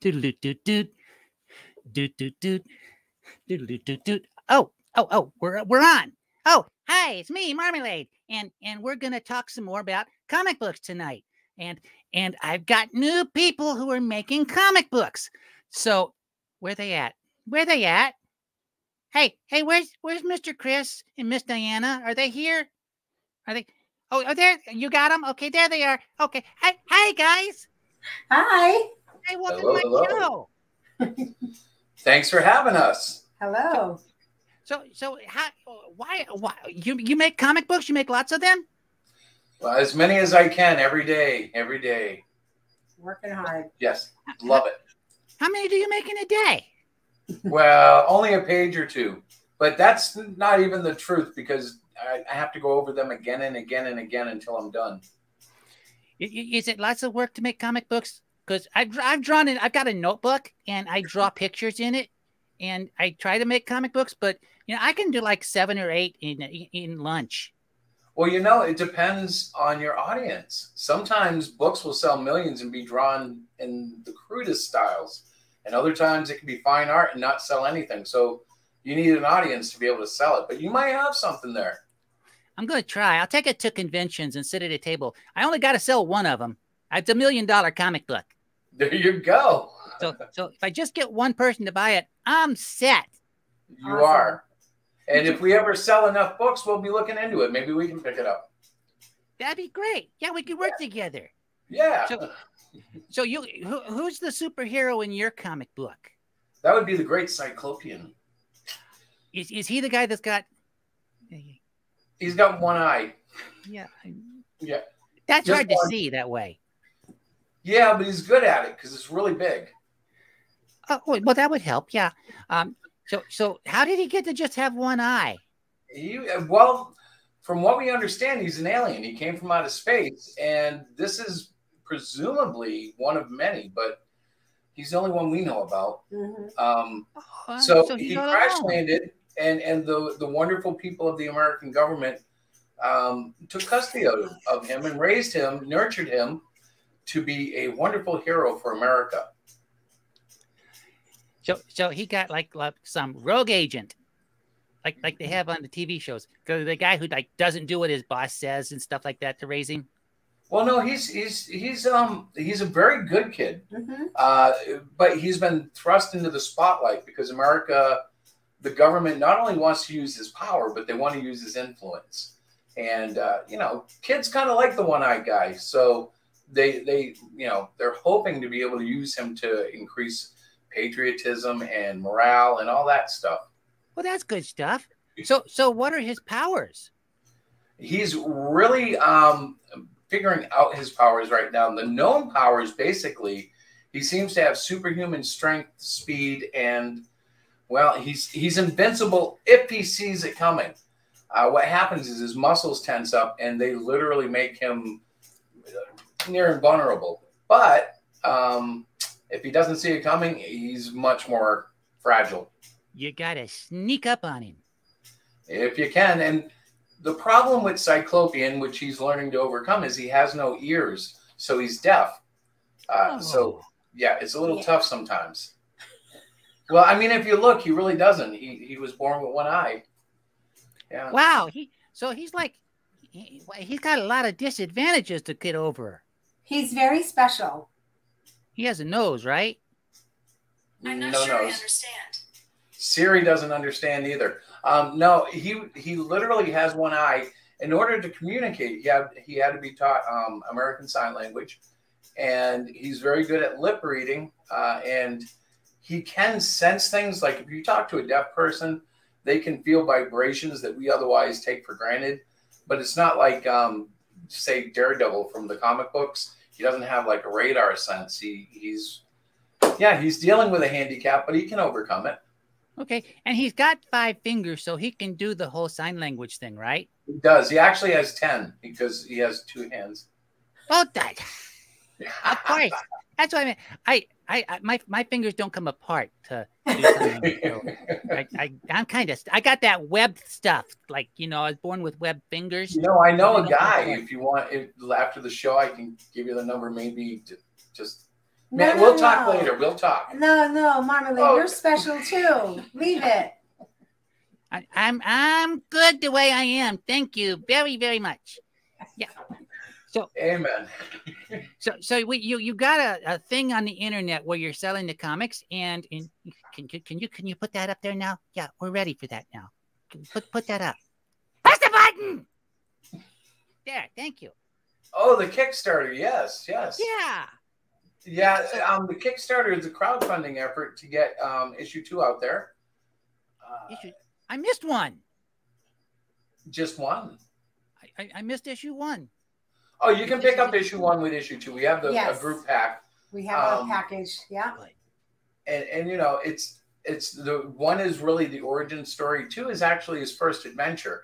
Doot, doot, doot, doot, doot, doot, doot. Oh, we're on. Oh, hi, it's me, Marmalade, and we're gonna talk some more about comic books tonight. And I've got new people who are making comic books. So where they at? Where they at? Hey, where's Mr. Chris and Miss Diana? Are they here? Are they? Oh, are there? You got them? Okay, there they are. Okay, hi guys. Hi. Hey, welcome to my show. Thanks for having us. Hello. So how? Why? You make comic books? You make lots of them? Well, as many as I can every day. Every day. Working hard. Yes, love it. How many do you make in a day? Well, only a page or two, but that's not even the truth because I have to go over them again and again and again until I'm done. Is it lots of work to make comic books? Because I've drawn it. I've got a notebook and I draw pictures in it, and I try to make comic books, but I can do like 7 or 8 in lunch. Well, it depends on your audience. Sometimes books will sell millions and be drawn in the crudest styles, and other times it can be fine art and not sell anything. So you need an audience to be able to sell it, but you might have something there. I'm going to try. I'll take it to conventions and sit at a table. I only got to sell one of them. It's $1 million comic book. There you go. So if I just get one person to buy it, I'm set. You are. And if we ever sell enough books, we'll be looking into it. Maybe we can pick it up. That'd be great. Yeah, we could work together. Yeah. So who's the superhero in your comic book? That would be the great Cyclopean. Is he the guy that's got? He's got one eye. Yeah. Yeah. That's hard to see that way. Yeah, but he's good at it because it's really big. Oh, well, that would help. Yeah. So how did he get to just have one eye? Well, from what we understand, he's an alien. He came from outer space, and this is presumably one of many, but he's the only one we know about. Mm-hmm. So he crash landed, and the wonderful people of the American government took custody of him and raised him, nurtured him to be a wonderful hero for America. So he got like some rogue agent, like they have on the TV shows. The guy who doesn't do what his boss says and stuff like that to raise him. Well, no, he's a very good kid, but he's been thrust into the spotlight because America, the government, not only wants to use his power, but they want to use his influence. And kids kind of like the one-eyed guy, so they're hoping to be able to use him to increase patriotism and morale and all that stuff. Well, that's good stuff. So what are his powers? He's really figuring out his powers right now. The known powers, basically, he seems to have superhuman strength, speed, and well, he's invincible if he sees it coming. What happens is his muscles tense up and they literally make him near invulnerable. But if he doesn't see it coming, he's much more fragile. You gotta sneak up on him. If you can. And the problem with Cyclopean, which he's learning to overcome, is he has no ears, so he's deaf. So, yeah, it's a little tough sometimes. Well, I mean, if you look, he really doesn't. He was born with one eye. Yeah. Wow. He's got a lot of disadvantages to get over. He's very special. He has a nose, right? I'm not sure I understand. Siri doesn't understand either. No, he literally has one eye. In order to communicate, he had to be taught American Sign Language, and he's very good at lip reading. And he can sense things. Like if you talk to a deaf person, they can feel vibrations that we otherwise take for granted. But it's not like, say, Daredevil from the comic books. He doesn't have like a radar sense. He's dealing with a handicap, but he can overcome it. Okay, and he's got 5 fingers, so he can do the whole sign language thing, right? He does. He actually has 10 because he has 2 hands. Oh, that. Of course. That's what I mean. My fingers don't come apart to do something. So I got that web stuff. Like, I was born with web fingers. I know a guy. If you want, after the show, I can give you the number. Maybe to just No, We'll talk later. We'll talk. No, Marmalade, Oh. you're special too. Leave it. I'm good the way I am. Thank you very, very much. Yeah. So Amen. So you got a thing on the internet where you're selling the comics, and can you put that up there now? Yeah, we're ready for that now. Put that up. Press the button. There, thank you. Oh, the Kickstarter. Yes. Yeah. Yeah. The Kickstarter is a crowdfunding effort to get issue 2 out there. I missed one. Just one. I missed issue 1. Oh, you can pick up issue 1 with issue 2. We have a group pack. We have a package. Yeah. And you know, it's the 1 is really the origin story. 2 is actually his first adventure.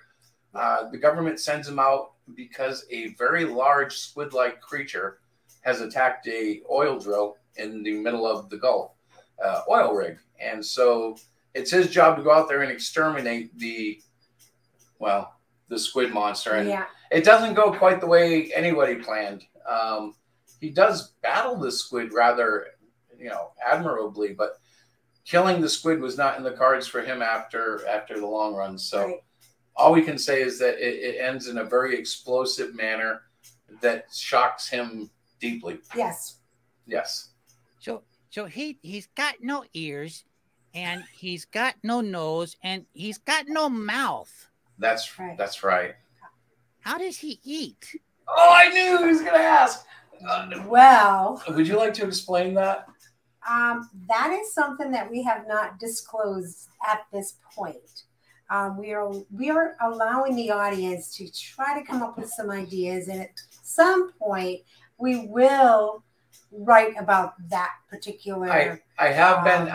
The government sends him out because a very large squid-like creature has attacked a oil drill in the middle of the Gulf oil rig, and so it's his job to go out there and exterminate the squid monster. And it doesn't go quite the way anybody planned. He does battle the squid rather, admirably, but killing the squid was not in the cards for him after the long run. So all we can say is that it ends in a very explosive manner that shocks him deeply. Yes. So he's got no ears, and he's got no nose, and he's got no mouth. That's right. How does he eat? Oh, I knew he was going to ask. Well, would you like to explain that? That is something that we have not disclosed at this point. We are allowing the audience to try to come up with some ideas, and at some point we will write about that particular. I have been.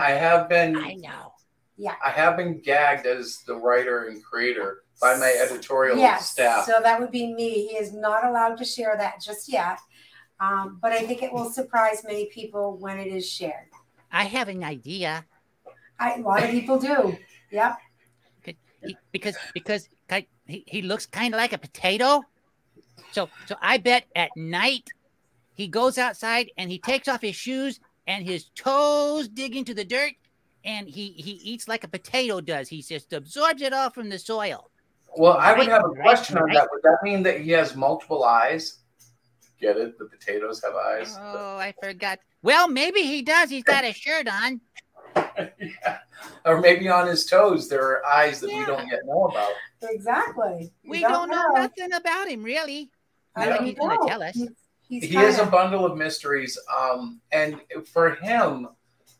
I know. Yeah. I have been gagged as the writer and creator by my editorial staff. So that would be me. He is not allowed to share that just yet. But I think it will surprise many people when it is shared. I have an idea. A lot of people do. Yep. Because he looks kind of like a potato. So I bet at night he goes outside and he takes off his shoes and his toes dig into the dirt, and he eats like a potato does. He just absorbs it all from the soil. Well, I would have a question on that. Would that mean that he has multiple eyes? Get it? The potatoes have eyes. Oh, I forgot. Well, maybe he does. He's got a shirt on. Yeah. Or maybe on his toes there are eyes that we don't yet know about. Exactly. We don't know nothing about him, really. He's going to tell us. He is a bundle of mysteries. And for him,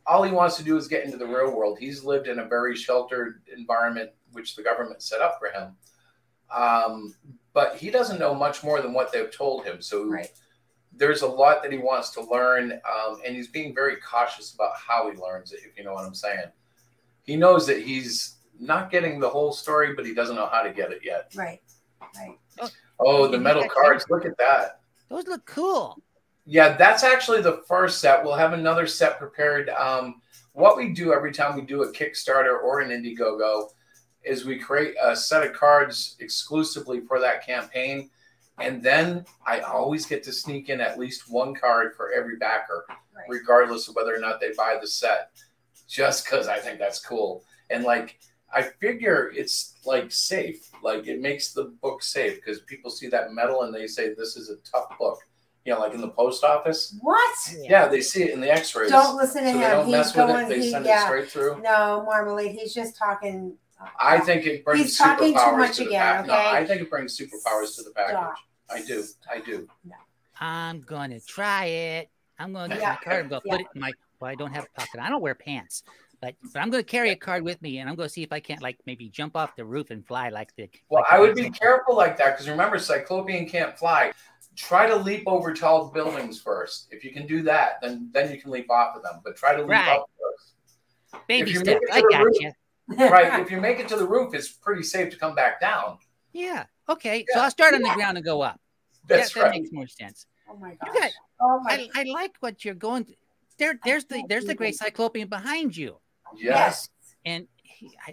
all he wants to do is get into the real world. He's lived in a very sheltered environment, which the government set up for him. But he doesn't know much more than what they've told him. So there's a lot that he wants to learn. And he's being very cautious about how he learns it, if you know what I'm saying. He knows that he's not getting the whole story, but he doesn't know how to get it yet. Right. Oh, the metal cards. Look at that. Those look cool. Yeah, that's actually the first set. We'll have another set prepared. What we do every time we do a Kickstarter or an Indiegogo is we create a set of cards exclusively for that campaign. And then I always get to sneak in at least one card for every backer, regardless of whether or not they buy the set, just because I think that's cool. And I figure it's safe. It makes the book safe because people see that metal and they say, this is a tough book. Like in the post office. What? Yeah, they see it in the x-rays. Don't listen to him. They don't mess with it. They send it straight through. No, Marmalade, he's just talking. I think it brings he's talking superpowers too much to the again, package. okay? No, I think it brings superpowers to the package. I do. No. I'm going to try it. I'm going to get my card and go put it in my, I don't have a pocket. I don't wear pants. But I'm going to carry a card with me, and I'm going to see if I can't, maybe jump off the roof and fly like the... Well, I would be careful like that, because remember, Cyclopean can't fly. Try to leap over tall buildings first. If you can do that, then you can leap off of them. But try to leap up first. Baby steps. I got you. Right. If you make it to the roof, it's pretty safe to come back down. Yeah. Okay. Yeah. So I'll start on the ground and go up. That's right. That makes more sense. Oh my gosh. I like what you're going to. There's the great Cyclopean behind you. Yes. And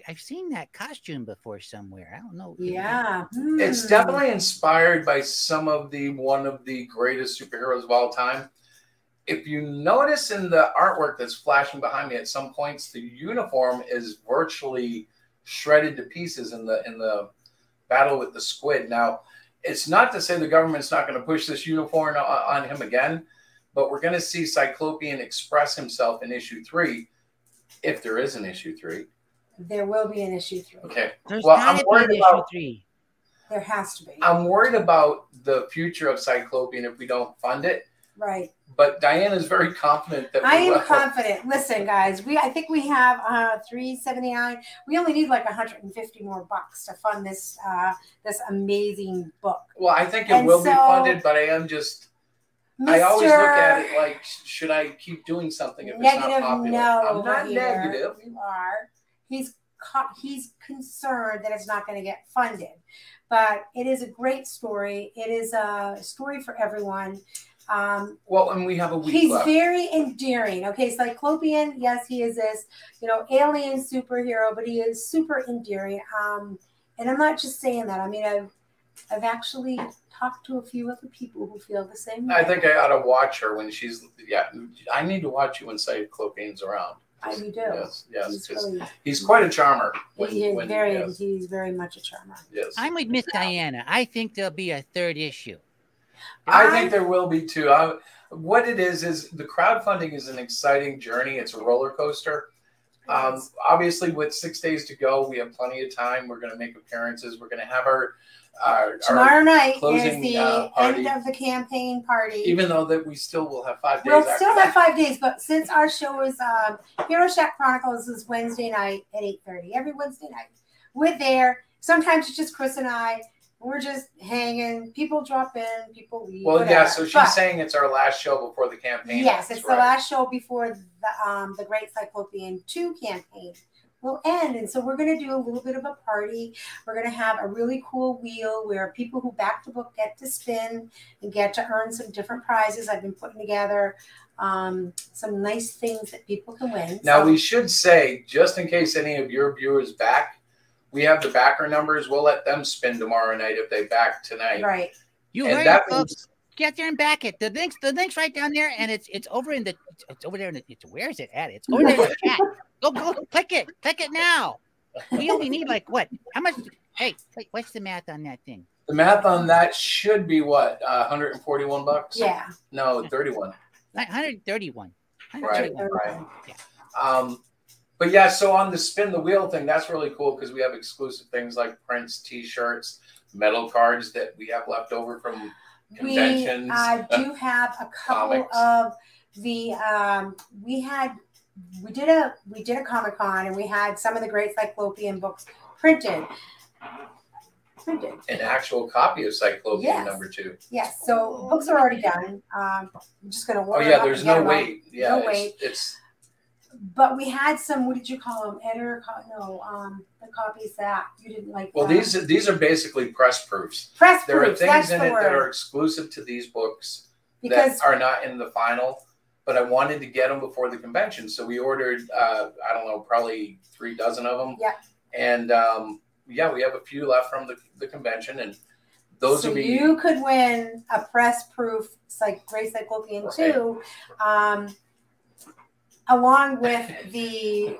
I've seen that costume before somewhere. I don't know. Yeah. It's definitely inspired by one of the greatest superheroes of all time. if you notice in the artwork that's flashing behind me, at some points the uniform is virtually shredded to pieces in the battle with the squid. Now, it's not to say the government's not going to push this uniform on him again, but we're going to see Cyclopean express himself in issue 3, if there is an issue 3. There will be an issue 3. Okay. There's Well, gotta I'm be worried an about issue 3. There has to be. I'm worried about the future of Cyclopean if we don't fund it. Right. But Diana is very confident that I we am will. confident. Listen, guys, I think we have $379. We only need like 150 more bucks to fund this this amazing book. Well, I think it will be funded, but I am just. I always look at it like, should I keep doing something if it's not popular? No, I'm not negative. You are. He's concerned that it's not going to get funded, but it is a great story. It is a story for everyone. Well, and we have a week He's left. very endearing. Okay, Cyclopean, yes, he is this, alien superhero, but he is super endearing. And I'm not just saying that. I mean, I've actually talked to a few other people who feel the same way. I think I ought to watch her when she's. Yeah, I need to watch you when Cyclopean's around. You do. Yes, he's quite a charmer. He's very much a charmer. Yes. I'm with Miss Diana. I think there'll be a 3rd issue. I think there will be too. What it is the crowdfunding is an exciting journey. It's a roller coaster. Obviously, with 6 days to go, we have plenty of time. We're going to make appearances. We're going to have our tomorrow night closing, is the end of the campaign party. Even though that we still will have 5 days. We'll still have 5 days, but since our show is Hero Shack Chronicles is Wednesday night at 8:30. Every Wednesday night, we're there. Sometimes it's just Chris and I. We're just hanging. People drop in. People leave. Well, whatever. yeah. So she's saying it's our last show before the campaign. Yes, it's the last show before the Great Cyclopean 2 campaign will end, and so we're going to do a little bit of a party. We're going to have a really cool wheel where people who back the book get to spin and get to earn some different prizes. I've been putting together some nice things that people can win. Now we should say, just in case any of your viewers back. We have the backer numbers. We'll let them spin tomorrow night if they back tonight. Right. You heard it, folks. Get there and back it. The link's right down there, and it's over in the. It's over there in the. Where is it at? It's over there in the chat. Go click it. Click it now. We only need like what? How much? Hey, what's the math on that thing? The math on that should be what? $141. Yeah. No, 31. 131. Right. Yeah. But yeah, so on the spin the wheel thing, that's really cool because we have exclusive things like prints, T-shirts, metal cards that we have left over from conventions. We do have a couple of the we did a Comic-Con and we had some of the Great Cyclopean books printed. An actual copy of Cyclopean #2. Yes, so books are already done. I'm just gonna order. Oh yeah, there's no wait. Yeah, no wait. It's But we had some. What did you call them? The copies that you didn't like. Well, these are basically press proofs. Press there proofs. There are things in it that are exclusive to these books that are not in the final. But I wanted to get them before the convention, so we ordered. I don't know, probably 3 dozen of them. Yeah. And yeah, we have a few left from the convention, and those would be. You could win a press proof, like Great Cyclopean 2. Along with the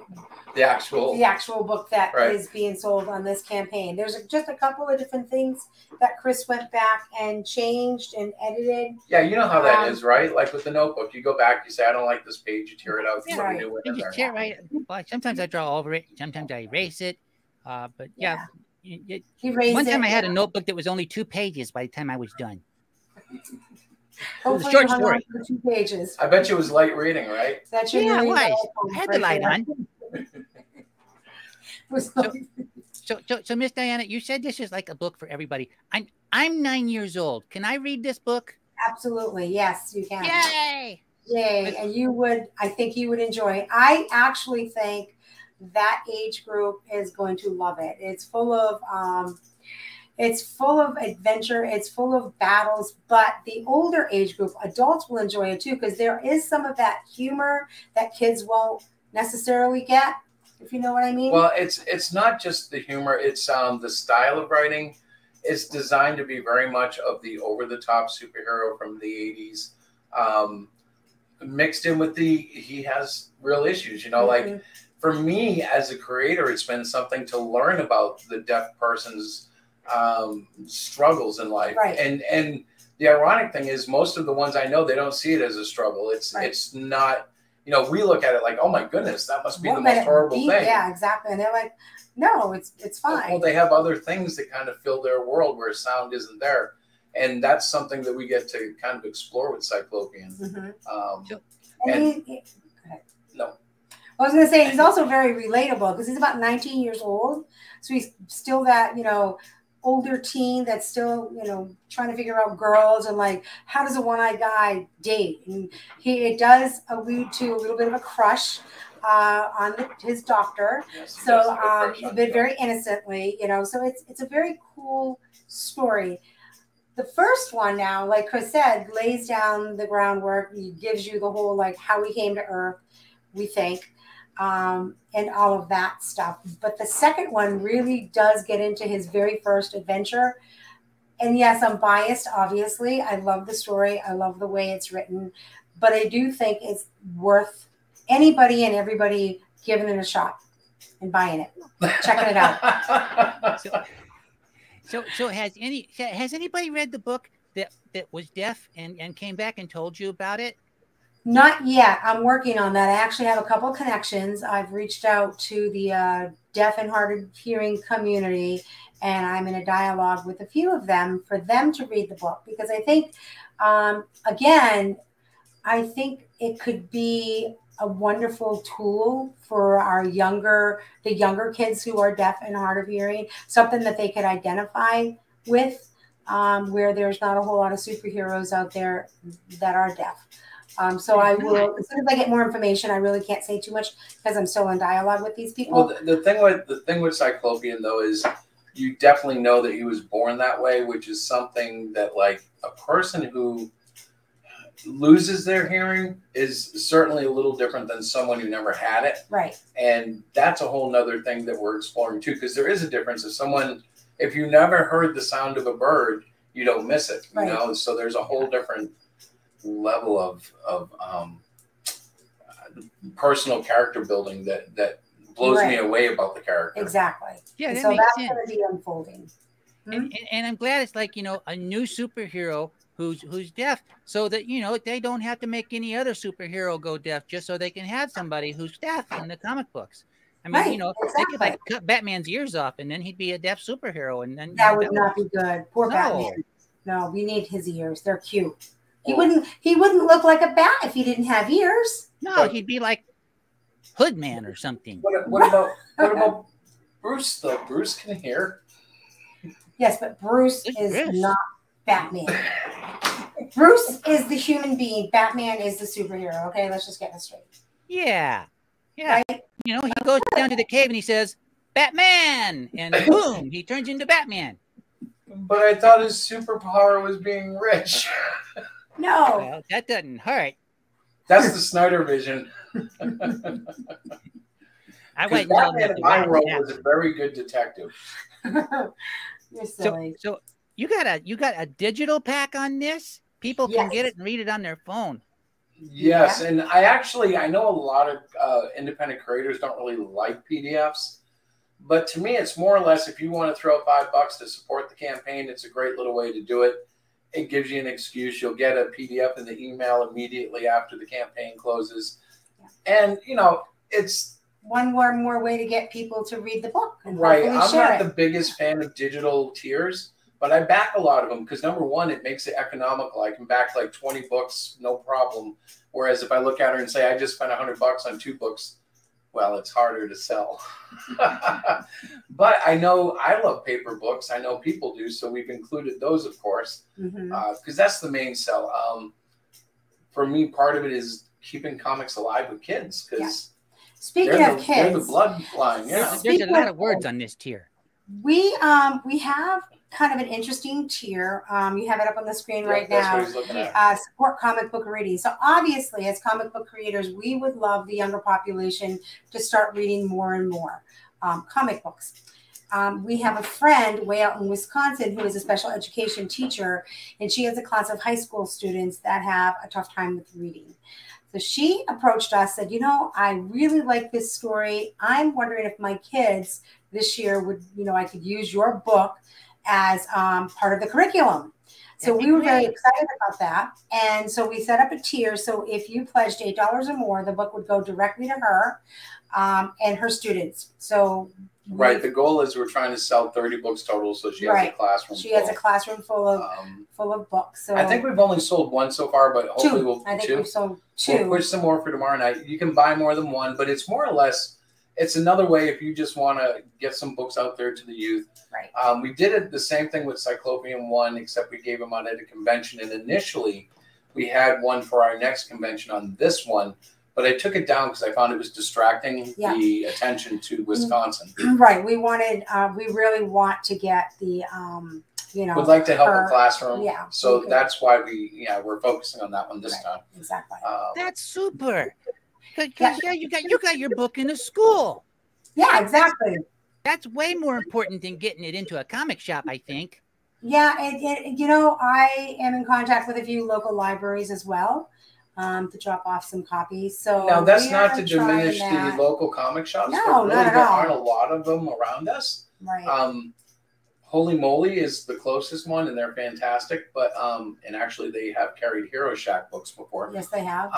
actual book that is being sold on this campaign. There's just a couple of different things that Chris went back and changed and edited. Yeah, you know how that is, right? Like with the notebook, you go back, you say, I don't like this page, you tear it out, you put a new one in there. Tear right. Well, sometimes I draw over it, sometimes I erase it. But yeah. One time I had a notebook that was only 2 pages by the time I was done. Hopefully short story. 2 pages. I bet you it was light reading, right? That's your I had the light on. So Miss Diana, you said this is like a book for everybody. I'm 9 years old. Can I read this book? Absolutely, yes, you can. Yay! Yay! And I think you would enjoy it. I actually think that age group is going to love it. It's full of adventure. It's full of battles, but the older age group, adults will enjoy it too, because there is some of that humor that kids won't necessarily get, if you know what I mean. Well, it's not just the humor. It's the style of writing. It's designed to be very much of the over-the-top superhero from the 80s. mixed in with he has real issues, you know, like for me as a creator, it's been something to learn about the deaf person's struggles in life. Right. And the ironic thing is most of the ones I know, they don't see it as a struggle. It's not, you know, we look at it like, oh my goodness, that must be the most horrible thing. Yeah, exactly. And they're like, no, it's fine. Well, they have other things that kind of fill their world where sound isn't there. And that's something that we get to kind of explore with Cyclopean. No. I was going to say, he's also very relatable because he's about 19 years old. So he's still that, you know, older teen that's still, you know, trying to figure out girls and like, how does a one-eyed guy date? And it does allude to a little bit of a crush on his doctor. Yes, so but very innocently, you know, so it's a very cool story. The first one now, like Chris said, lays down the groundwork. He gives you the whole, like, how we came to Earth, we think, and all of that stuff. But the second one really does get into his very first adventure. And yes, I'm biased, obviously. I love the story. I love the way it's written. But I do think it's worth anybody and everybody giving it a shot and buying it, checking it out. So has anybody read the book that was deaf and came back and told you about it? Not yet. I'm working on that. I actually have a couple connections. I've reached out to the deaf and hard of hearing community, and I'm in a dialogue with a few of them for them to read the book because I think, again, I think it could be a wonderful tool for the younger kids who are deaf and hard of hearing, something that they could identify with, where there's not a whole lot of superheroes out there that are deaf. So I will, as soon as I get more information, I really can't say too much because I'm still in dialogue with these people. Well, the thing with Cyclopean though is you definitely know that he was born that way, which is something that like a person who loses their hearing is certainly a little different than someone who never had it. Right. And that's a whole nother thing that we're exploring too, because there is a difference. If you never heard the sound of a bird, you don't miss it, you know? So there's a whole different level of personal character building that blows me away about the character. Exactly. Yeah, so that's going to be unfolding. And I'm glad it's like, you know, a new superhero who's deaf, so that, you know, they don't have to make any other superhero go deaf just so they can have somebody who's deaf in the comic books. I mean, you know, they could like cut Batman's ears off and then he'd be a deaf superhero, and then that would not be good. Poor Batman. No, we need his ears. They're cute. He wouldn't look like a bat if he didn't have ears. No, he'd be like Hoodman or something. What about Bruce though? Bruce can hear. Yes, but Bruce is not Batman. Bruce is the human being. Batman is the superhero. Okay, let's just get this straight. Yeah. Yeah. Right? You know, he goes down to the cave and he says, Batman! And boom, he turns into Batman. But I thought his superpower was being rich. No. Well, that doesn't hurt. That's the Snyder vision. I wouldn't know Batman in my world was a very good detective. You're silly. So you got a digital pack on this? People can get it and read it on their phone. Yes, and I know a lot of independent creators don't really like PDFs, but to me, it's more or less if you want to throw $5 to support the campaign, it's a great little way to do it. It gives you an excuse. You'll get a PDF in the email immediately after the campaign closes, and you know it's one more way to get people to read the book. And right. I'm not the biggest fan of digital tiers, but I back a lot of them because number one, it makes it economical. I can back like 20 books, no problem. Whereas if I look at her and say I just spent $100 on 2 books, well, it's harder to sell. But I know I love paper books. I know people do, so we've included those, of course, because that's the main sell. For me, part of it is keeping comics alive with kids because speaking of kids, they're the bloodline. Yeah, there's a lot of words on this tier. We have kind of an interesting tier. You have it up on the screen right now. That's what he's looking at. Support comic book reading. So obviously, as comic book creators, we would love the younger population to start reading more and more comic books. we have a friend way out in Wisconsin who is a special education teacher, and she has a class of high school students that have a tough time with reading. So she approached us, said, you know, I really like this story. I'm wondering if my kids this year would, you know, I could use your book as part of the curriculum. So we were very excited about that. And so we set up a tier. So if you pledged $8 or more, the book would go directly to her and her students. So right. The goal is we're trying to sell 30 books total. So she has a classroom. She has a classroom full of books. So I think we've only sold one so far, but hopefully we've sold two. We'll push some more for tomorrow night. You can buy more than one, but it's more or less, it's another way if you just want to get some books out there to the youth. Right. We did it the same thing with Cyclopean 1, except we gave them out at a convention. And initially, we had one for our next convention on this one, but I took it down because I found it was distracting the attention to Wisconsin. Right. We wanted, we really want to get the, you know, would like to help the classroom. Yeah. So that's why we're focusing on that one this time. Exactly. That's super. Because you got your book in a school. Yeah, exactly. That's way more important than getting it into a comic shop, I think. Yeah, you know, I am in contact with a few local libraries as well to drop off some copies. So now that's not to diminish the local comic shops. No, but really, not at there all. aren't a lot of them around us. Right. Holy Moly is the closest one, and they're fantastic. But and actually, they have carried Hero Shack books before. Yes, they have.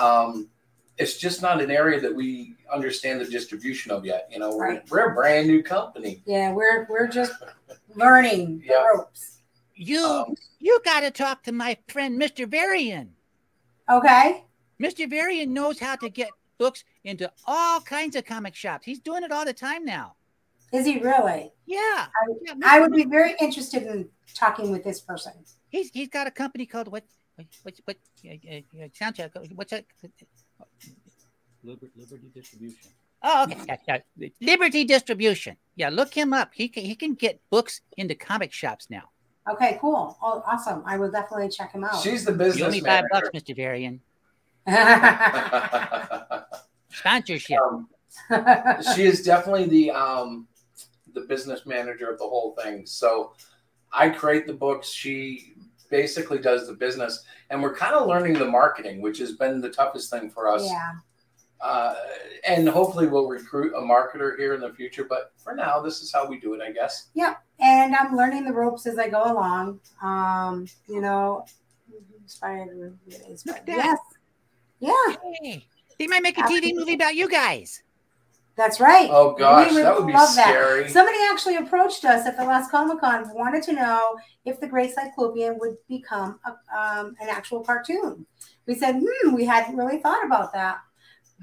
It's just not an area that we understand the distribution of yet. You know, we're a brand new company. Yeah, we're just learning the ropes. You got to talk to my friend Mr. Varian. Okay. Mr. Varian knows how to get books into all kinds of comic shops. He's doing it all the time now. Is he really? Yeah. I would be very interested in talking with this person. He's got a company called what sound check. What's that? Liberty Distribution. Oh, okay. Yeah. Liberty Distribution. Yeah, look him up. He can get books into comic shops now. Okay, cool. Oh, awesome. I will definitely check him out. She's the business manager. You owe me $5, Mr. Varian. Sponsorship. She is definitely the business manager of the whole thing. So I create the books. She basically does the business, and we're kind of learning the marketing, which has been the toughest thing for us. Yeah. And hopefully we'll recruit a marketer here in the future. But for now, this is how we do it, I guess. Yeah. And I'm learning the ropes as I go along. You know, inspired. Yes. Yeah. Hey, they might make a TV movie about you guys. That's right. Oh gosh, that would be scary. Somebody actually approached us at the last Comic-Con, wanted to know if the Great Cyclopean would become an actual cartoon. We said, we hadn't really thought about that.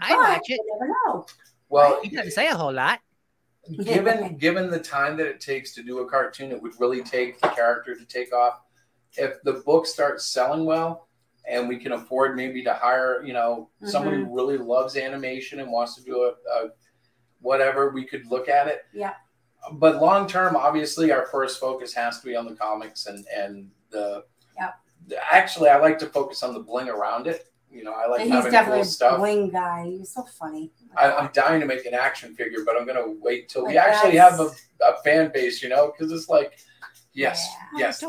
I watch it. You never know. Well, he doesn't say a whole lot. Given the time that it takes to do a cartoon, it would really take the character to take off. If the book starts selling well, and we can afford maybe to hire, you know, somebody who really loves animation and wants to do a whatever, we could look at it. Yeah. But long term, obviously, our first focus has to be on the comics and the. Yeah. Actually, I like to focus on the bling around it. You know, I like He's having definitely cool stuff. a bling guy. He's so funny. I'm dying to make an action figure, but I'm going to wait till we actually have a fan base, you know, because it's like, yes. Yes,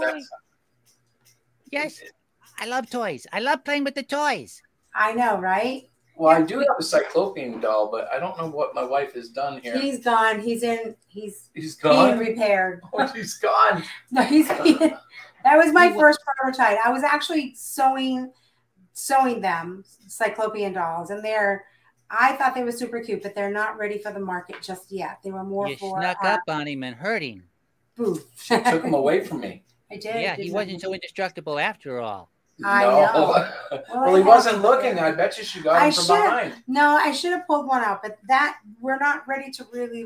I love toys. I love playing with the toys. I know, right? Well, I do have a Cyclopean doll, but I don't know what my wife has done here. He's gone. He's gone? being repaired. Oh, he's gone. No, that was my first prototype. I was actually sewing them, Cyclopean dolls, and I thought they were super cute, but they're not ready for the market just yet. They were more you for snuck up on him and hurt him. Boo. She took him away from me. I did. Yeah, he wasn't so indestructible after all. I know. Well, he wasn't looking. I bet you she got him from behind. No, I should have pulled one out, but we're not ready to really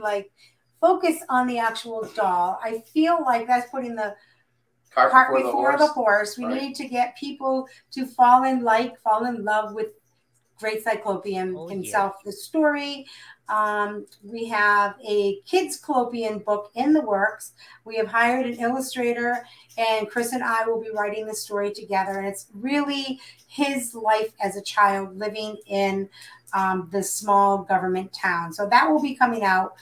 focus on the actual doll. I feel like that's putting the cart before the horse. We need to get people to fall in love with Great Cyclopean himself. The story. We have a kids Cyclopean book in the works. We have hired an illustrator, and Chris and I will be writing the story together. And it's really his life as a child living in the small government town. So that will be coming out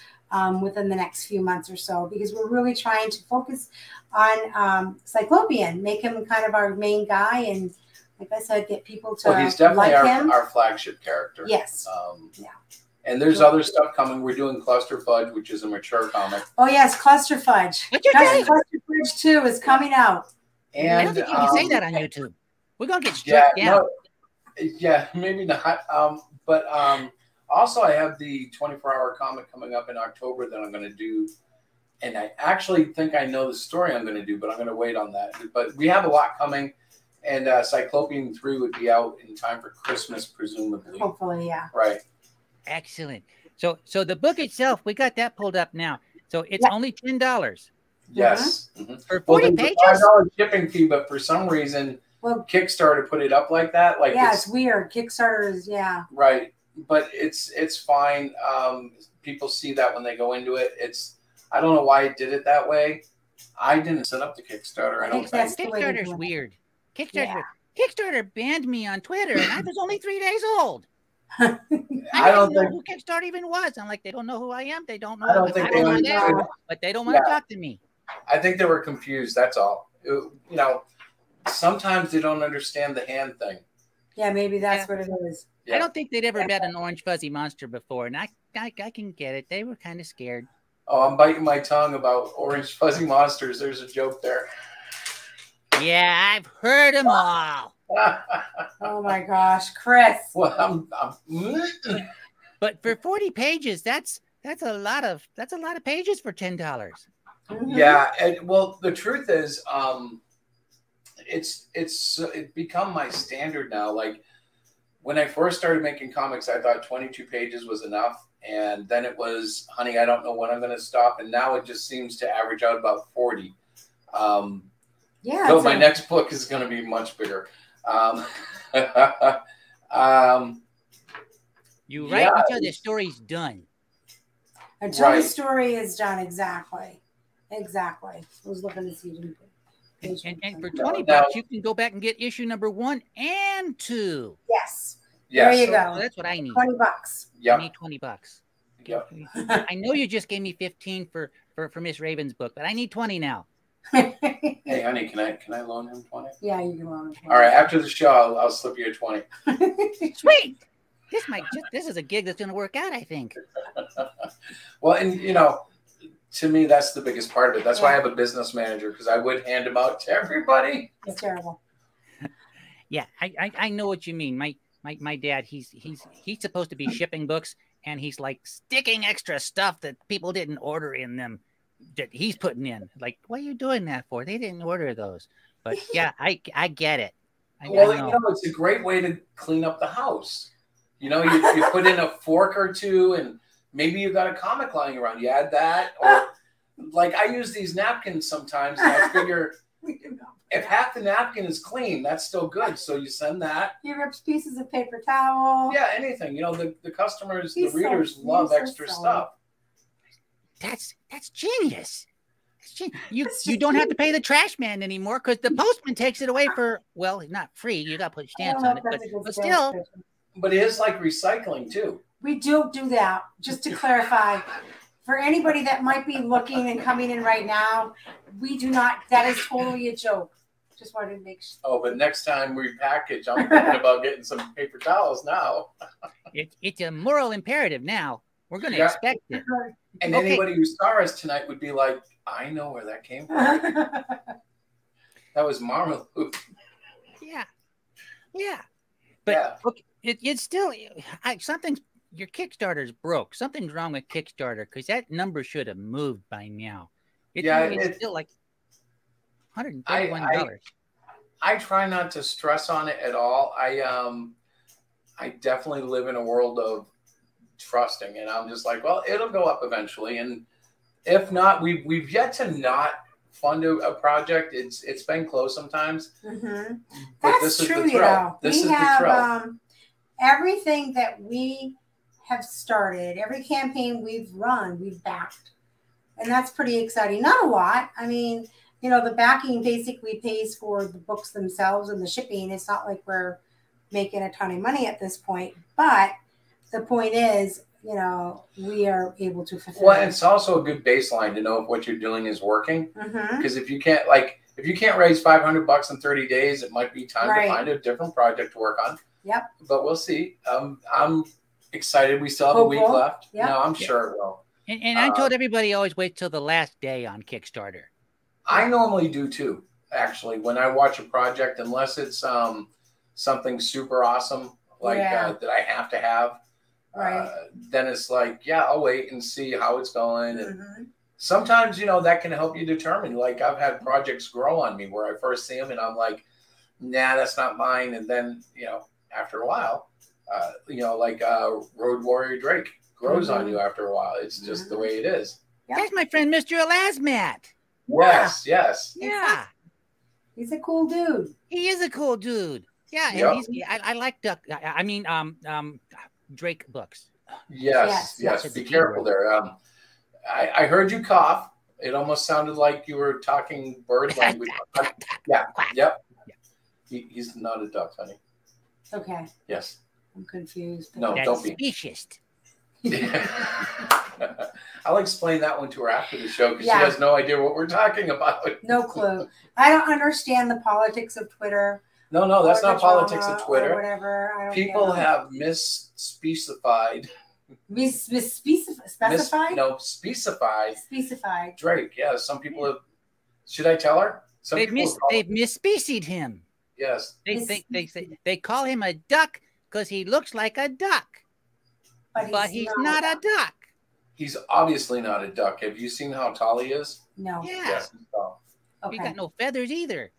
within the next few months or so, because we're really trying to focus on Cyclopean, make him kind of our main guy, and like I said, get people to he's definitely like him. our flagship character. Yes. Yeah. And there's other stuff coming. We're doing Cluster Fudge, which is a mature comic. Oh yes, Cluster Fudge. Cluster Fudge 2 is coming out. And I don't think you can say that on YouTube. We're gonna get struck down. No, yeah, maybe not. But also I have the 24-hour comic coming up in October that I'm going to do. And I actually think I know the story I'm going to do, but I'm going to wait on that. But we have a lot coming. And Cyclopean 3 would be out in time for Christmas, presumably. Hopefully, yeah. Right. Excellent. So the book itself, we got that pulled up now. So it's only $10. Yes. For 40 pages? $5 shipping fee, but for some reason, Kickstarter put it up like that. Like it's weird. Kickstarter is, right. But it's fine. People see that when they go into it. I don't know why it did it that way. I didn't set up the Kickstarter. I don't think. Kickstarter's weird. Kickstarter banned me on Twitter, and I was only 3 days old. I didn't know who Kickstarter even was. I'm like, they don't know who I am. They don't know. I don't think they know. But they don't want to talk to me. I think they were confused. That's all. Sometimes they don't understand the hand thing. Yeah, maybe that's what it is. I don't think they'd ever met an orange fuzzy monster before, and I can get it. They were kind of scared. Oh, I'm biting my tongue about orange fuzzy monsters. There's a joke there. Yeah, I've heard them all. Oh my gosh, Chris. Well, but for 40 pages, that's a lot of pages for $10. Yeah, well, the truth is, it's become my standard now. Like when I first started making comics, I thought 22 pages was enough, and then it was, honey, I don't know when I'm going to stop, and now it just seems to average out about 40. Yeah. So my next book is going to be much bigger. You write until the story's done. Until the story is done, exactly. I was looking to see. And for $20, you can go back and get issue number 1 and 2. Yes. There you go. So that's what I need. $20. Yeah. I need $20. Yep. I know you just gave me 15 for Miss Raven's book, but I need 20 now. Hey, honey, can I loan him 20? Yeah, you can loan him 20. All right, after the show, I'll slip you a 20. Sweet. This is a gig that's going to work out, I think. Well, and to me, that's the biggest part of it. That's why I have a business manager, because I would hand them out to everybody. It's terrible. Yeah, I know what you mean. My dad, he's supposed to be shipping books, and he's like sticking extra stuff that people didn't order in them that he's putting in. Like, what are you doing that for? They didn't order those. But yeah, I get it. I know. It's a great way to clean up the house. You put in a fork or two, and maybe you got a comic lying around. You add that, or like I use these napkins sometimes, and I figure if half the napkin is clean, that's still good. So you send that. You rip pieces of paper towel. Yeah, anything. The customers, the readers love extra stuff. That's genius. You don't have to pay the trash man anymore because the postman takes it away for, well, not free. You got to put stamps on it, but still. But it is like recycling too. We do that. Just to clarify, for anybody that might be looking and coming in right now, we do not. That is totally a joke. Just wanted to make sure. Oh, but next time we package, I'm thinking about getting some paper towels now. It's a moral imperative now. We're going to expect it. And anybody who saw us tonight would be like, I know where that came from. That was Marmalade. Yeah. But okay, it's still your Kickstarter's broke. Something's wrong with Kickstarter because that number should have moved by now. It's still like $131. I try not to stress on it at all. I definitely live in a world of trusting, and I'm just like, well, it'll go up eventually, and if not, we've yet to not fund a project. It's been close sometimes. Mm-hmm. But that's this true. Is the thrill. This is the thrill. Everything that we have started, every campaign we've run, we've backed, and that's pretty exciting. Not a lot. I mean, the backing basically pays for the books themselves and the shipping. It's not like we're making a ton of money at this point, but the point is, you know, we are able to fulfill. Well, it's also a good baseline to know if what you're doing is working. Because if you can't raise $500 in 30 days, it might be time to find a different project to work on. Yep. But we'll see. I'm excited. We still have a week left. Yep. No, I'm sure it will. And I told everybody always wait till the last day on Kickstarter. I normally do too, actually, when I watch a project, unless it's something super awesome like that I have to have. Then it's like, yeah, I'll wait and see how it's going. And sometimes, you know, that can help you determine. Like, I've had projects grow on me where I first see them and I'm like, nah, that's not mine. And then, you know, after a while, you know, like Road Warrior Drake grows on you after a while. It's just the way it is. That's my friend, Mr. Elasmat. Yes, yes. Yeah. He's a cool dude. He is a cool dude. Yeah, and I like Duck. I mean, Drake books. Yes. Be careful there. I heard you cough. It almost sounded like you were talking bird language. Yep. He's not a duck, honey. Okay. Yes. I'm confused. No, don't be. Speciest. I'll explain that one to her after the show because she has no idea what we're talking about. No clue. I don't understand the politics of Twitter. No, that's not politics of Twitter. Or whatever. I don't People have misspecified. Specified? Specified. Drake. Yeah, some people have. Should I tell her? They've misspecied him. Yes. They call him a duck because he looks like a duck. But he's not a duck. He's obviously not a duck. Have you seen how tall he is? No. Yeah. Yes, he's tall. Okay. He got no feathers either.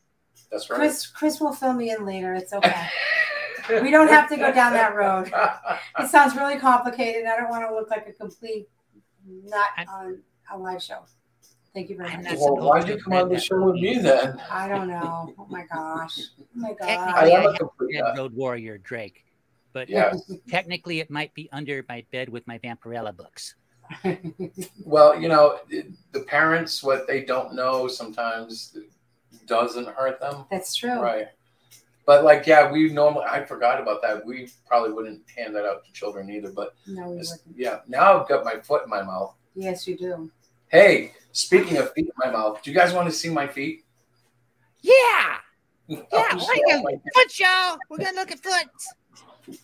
That's right. Chris will fill me in later. It's okay. We don't have to go down that road. It sounds really complicated. I don't want to look like a complete nut on a live show. Thank you very much. Well, why'd you come on the show with me then? I don't know. Oh my gosh. Oh my god. I am a complete Road Warrior Drake, but technically it might be under my bed with my Vampirella books. Well, you know, the parents, what they don't know sometimes doesn't hurt them. That's true. Right. But like, yeah, I forgot about that. We probably wouldn't hand that out to children either. But no, we wouldn't. Yeah, now I've got my foot in my mouth. Yes, you do. Hey, speaking of feet in my mouth, do you guys want to see my feet? Yeah. Yeah, foot show. We're going to look at foot.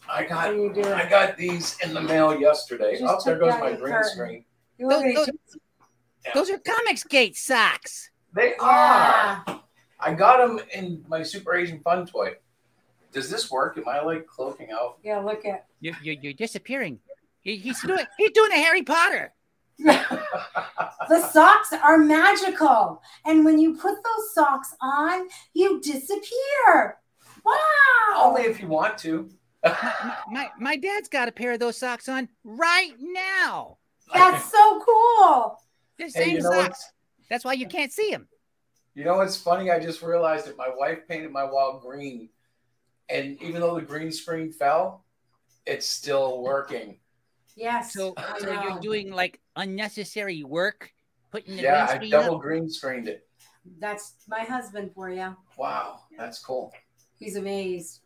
I got these in the mail yesterday. Oh, there goes my green screen. Those are Comicsgate socks. They are. I got them in my Super Asian Fun toy. Does this work? Am I like cloaking out? Yeah, look at. You're disappearing. He's doing a Harry Potter. The socks are magical, and when you put those socks on, you disappear. Wow! Only if you want to. My dad's got a pair of those socks on right now. That's so cool. The same socks. That's why you can't see them. You know what's funny? I just realized that my wife painted my wall green, and even though the green screen fell, it's still working. Yes. So you're doing like unnecessary work, putting the green screen I double green screened it. That's my husband for you. Wow, that's cool. He's amazed.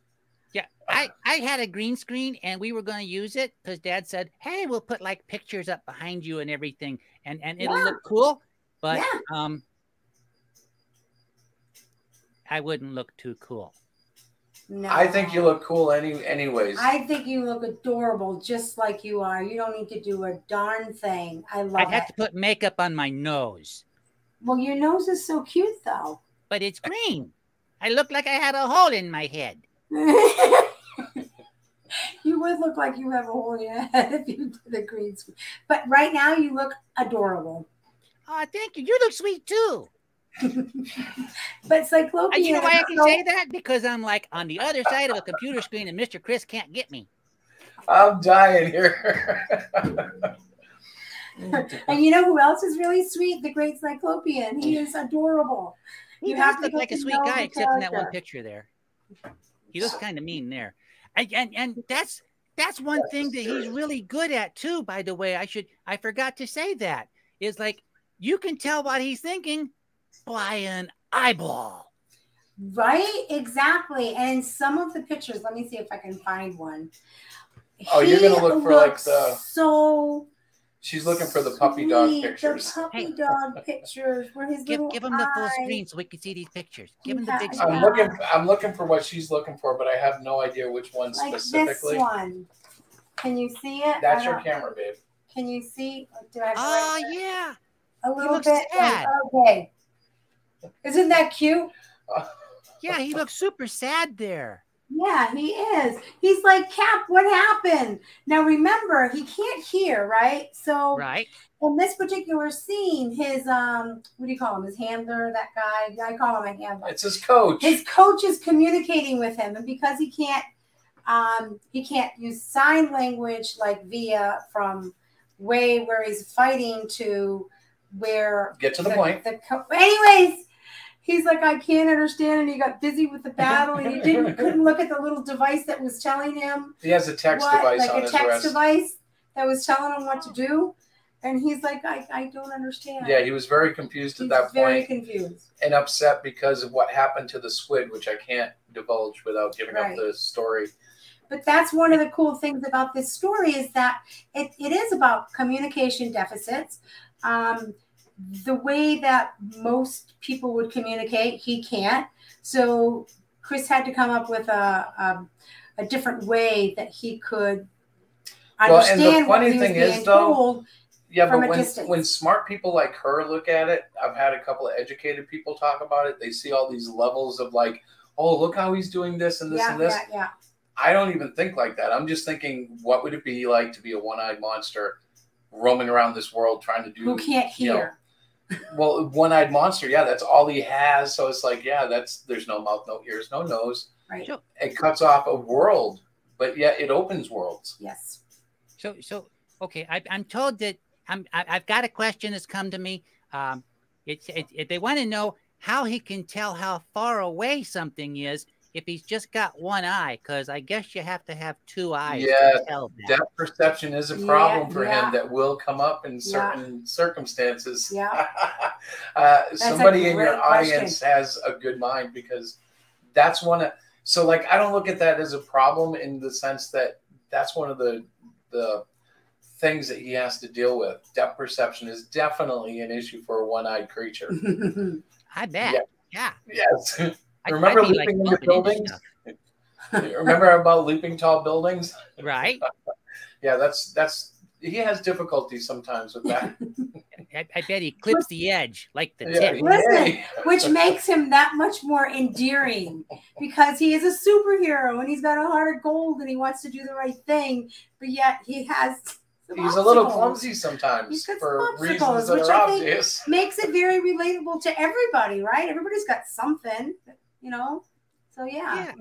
Yeah, I had a green screen and we were going to use it because Dad said, "Hey, we'll put like pictures up behind you and everything, and it'll look cool." But I wouldn't look too cool. No. I think you look cool anyways. I think you look adorable just like you are. You don't need to do a darn thing. I love it. I'd have to put makeup on my nose. Well, your nose is so cute, though. But it's green. I look like I had a hole in my head. You would look like you have a hole in your head if you did a green screen. But right now, you look adorable. Oh, thank you. You look sweet, too. But Cyclopean. You know why I can say that? Because I'm like on the other side of a computer screen and Mr. Chris can't get me. I'm dying here. And you know who else is really sweet? The great Cyclopean. He is adorable. He does look like a sweet guy, except in that one picture there. He looks kind of mean there. And that's one thing that he's really good at too, by the way. I forgot to say that. Is like you can tell what he's thinking by an eyeball. Right? Exactly. And some of the pictures, let me see if I can find one. Oh, you're gonna look for like the. So. She's looking for the puppy dog pictures. The puppy dog pictures where his give him the full eyes. screen so we can see these pictures. Give him the big I'm screen. looking for what she's looking for, but I have no idea which one specifically. This one. Can you see it? That's your camera, babe. Can you see? Do I have yeah. a little looks bit? sad. Okay. Isn't that cute? Yeah, he looks super sad there. Yeah, he is. He's like, Cap, what happened? Now remember, he can't hear, right? So in this particular scene, his what do you call him? His handler, that guy. I call him a handler. It's his coach. His coach is communicating with him, and because he can't use sign language like via from way where he's fighting to where get to the point. Anyways. He's like, I can't understand, and he got busy with the battle, and he couldn't look at the little device that was telling him. He has a text device like on a his text wrist. device that was telling him what to do, and he's like, I don't understand. Yeah, he was very confused at that point. Very confused and upset because of what happened to the squid, which I can't divulge without giving up the story. But that's one of the cool things about this story is that it is about communication deficits. The way that most people would communicate, he can't. So Chris had to come up with a different way that he could understand. Well, and the funny thing is, though, but when smart people like her look at it, I've had a couple of educated people talk about it. They see all these levels of like, oh, look how he's doing this and this and this. Yeah. I don't even think like that. I'm just thinking, what would it be like to be a one-eyed monster roaming around this world trying to do? Who can't hear? Well, one-eyed monster, yeah, that's all he has. So it's like, yeah, there's no mouth, no ears, no nose. Right. It cuts off a world, but yet it opens worlds. Yes. So okay, I'm told that I've got a question that's come to me. They want to know how he can tell how far away something is if he's just got one eye, because I guess you have to have two eyes to tell that. Depth perception is a problem for him that will come up in certain circumstances. Yeah. Somebody in your audience has a good mind, because that's one of, so like, I don't look at that as a problem in the sense that that's one of the things that he has to deal with. Depth perception is definitely an issue for a one-eyed creature. I bet. Yeah. Yes. Remember leaping into buildings? Remember about leaping tall buildings? Right. Yeah, that's he has difficulty sometimes with that. I bet he clips the edge like the tip. Listen, which makes him that much more endearing, because he is a superhero and he's got a heart of gold and he wants to do the right thing, but yet he has he's a little clumsy sometimes for reasons that are obvious. Makes it very relatable to everybody, right? Everybody's got something, you know. So yeah.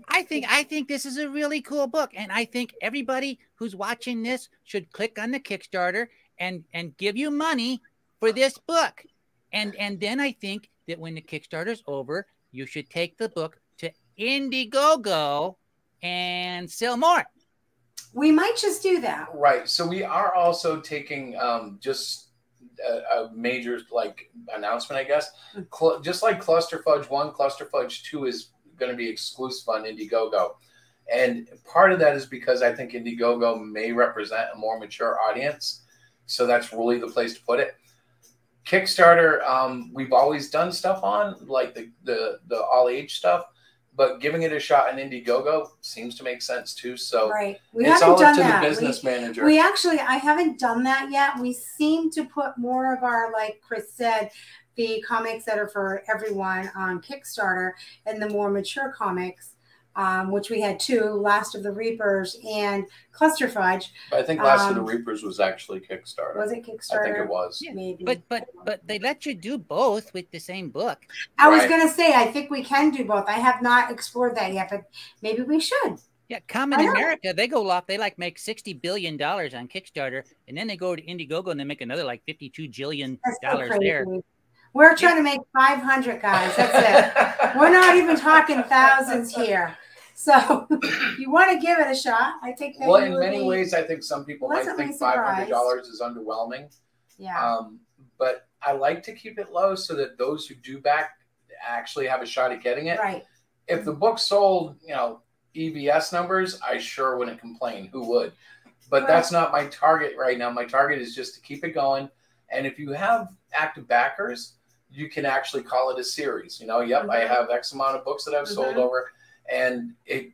I think this is a really cool book, and I think everybody who's watching this should click on the Kickstarter and give you money for this book. And then I think that when the Kickstarter's over, you should take the book to Indiegogo and sell more. We might just do that. Right. So we are also taking just a major announcement, I guess. Just like Cluster Fudge 1, Cluster Fudge 2 is going to be exclusive on Indiegogo. And part of that is because I think Indiegogo may represent a more mature audience. So that's really the place to put it. Kickstarter, we've always done stuff on, like the all age stuff, but giving it a shot on Indiegogo seems to make sense too. So it's all up to the business manager. I haven't done that yet. We seem to put more of our, like Chris said, the comics that are for everyone on Kickstarter, and the more mature comics, which we had 2, Last of the Reapers and Cluster Fudge. I think Last of the Reapers was actually Kickstarter. Was it Kickstarter? I think it was. Yeah, maybe. But they let you do both with the same book. I was going to say, I think we can do both. I have not explored that yet, but maybe we should. Yeah, Common America, they go off. They make $60 billion on Kickstarter, and then they go to Indiegogo and they make another $52 jillion there. We're trying to make 500, guys. That's it. We're not even talking thousands here. So you want to give it a shot. I think that in many ways, I think some people might think $500 is underwhelming. Yeah. But I like to keep it low so that those who do back actually have a shot at getting it. Right. If the book sold, EVS numbers, I sure wouldn't complain. Who would? But that's not my target right now. My target is just to keep it going. And if you have active backers, you can actually call it a series. You know, yep, I have X amount of books that I've sold over. And if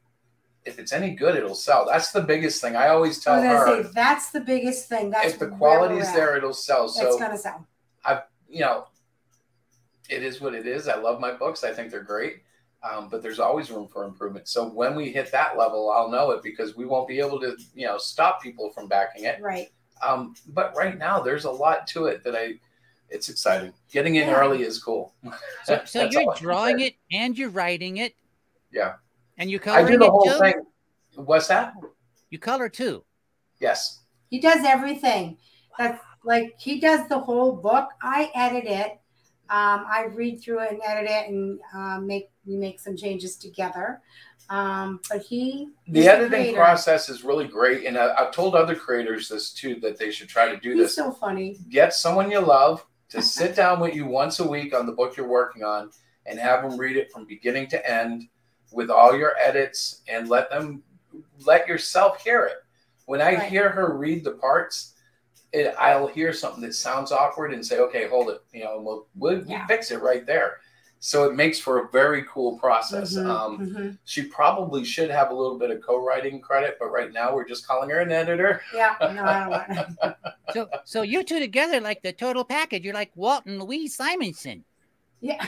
it's any good, it'll sell. That's the biggest thing. I always tell her. Say, that's the biggest thing. That's if the quality's there, it'll sell. So it's going to sell. You know, it is what it is. I love my books. I think they're great. But there's always room for improvement. So when we hit that level, I'll know it because we won't be able to, you know, stop people from backing it. Right. But right now there's a lot to it that it's exciting. Getting in early is cool. So you're drawing it and you're writing it. Yeah. And you coloring I do the it whole too? thing. What's that? You color too. Yes. He does everything. That's like he does the whole book. I edit it. I read through it and edit it, and we make some changes together. But the editing process is really great, and I've told other creators this too, that they should try to do this. He's so funny. Get someone you love to sit down with you once a week on the book you're working on, and have them read it from beginning to end with all your edits, and let yourself hear it. When I hear her read the parts, I'll hear something that sounds awkward and say, okay, hold it. You know, we'll fix it right there. So it makes for a very cool process. She probably should have a little bit of co-writing credit, but right now we're just calling her an editor. Yeah, no, I don't want to. So you two together, like the total package, you're like Walt and Louise Simonson. Yeah.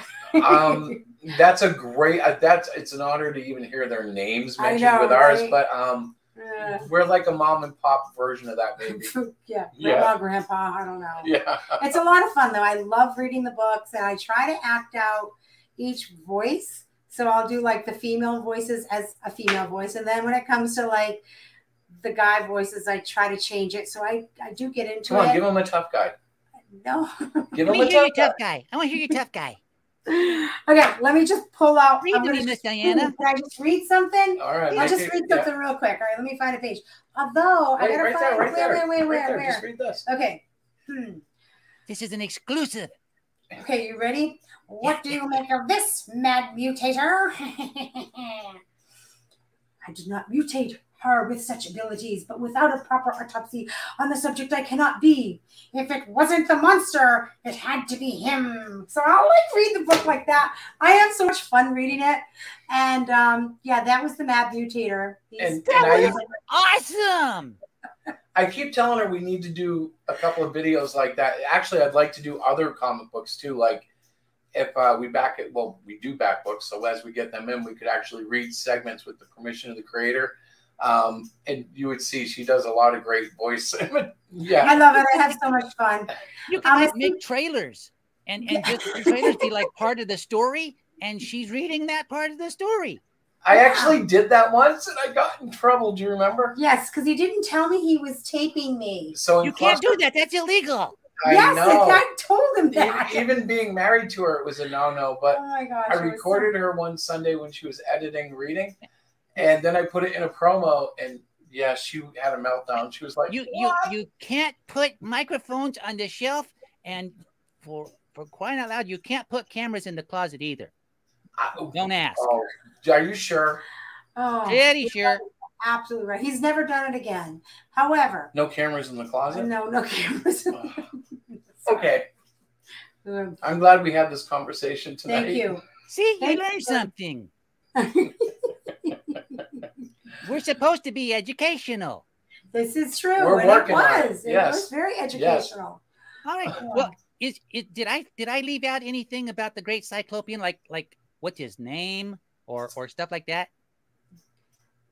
That's a great, it's an honor to even hear their names mentioned with ours, but we're like a mom and pop version of that, maybe. Grandma, grandpa, I don't know. Yeah. It's a lot of fun, though. I love reading the books, and I try to act out each voice. So I'll do like the female voices as a female voice. And then when it comes to like the guy voices, I try to change it. So I do get into it. Come on, give him a tough guy. No. Give him a tough guy. I want to hear your tough guy. Okay, let me just pull out. Read to me, Miss Diana. Can I just read something? All right. I'll just read something real quick. All right, let me find a page. Although I gotta find where. Just read this. Okay. This is an exclusive. Okay, you ready? What do you make of this, mad mutator? I did not mutate her with such abilities, but without a proper autopsy on the subject, I cannot be. If it wasn't the monster, it had to be him. So I'll like read the book like that. I have so much fun reading it. And yeah, that was the Mad Mutator. Awesome. I keep telling her we need to do a couple of videos like that. Actually, I'd like to do other comic books too. Like if we back it, well, we do back books. So as we get them in, we could actually read segments with the permission of the creator. And you would see she does a lot of great voice. Yeah, I love it. I have so much fun. You can like make trailers and just the trailers be like part of the story, and she's reading that part of the story. I actually did that once, and I got in trouble. Do you remember? Yes, because he didn't tell me he was taping me. So you can't do that. That's illegal. I know. I told him that. Even being married to her, it was a no-no. But oh my gosh, I recorded her one Sunday when she was editing reading. And then I put it in a promo, and yeah, she had a meltdown. She was like, "You can't put microphones on the shelf, and for crying out loud, you can't put cameras in the closet either. Don't ask." Oh, are you sure? Oh, pretty sure. Absolutely right. He's never done it again. However, no cameras in the closet. No cameras. Okay. I'm glad we had this conversation tonight. Thank you. See, you learned something. We're supposed to be educational. This is true. We're working on it. It was very educational. Yes. All right. Well, did I leave out anything about the great Cyclopean, like what's his name or stuff like that?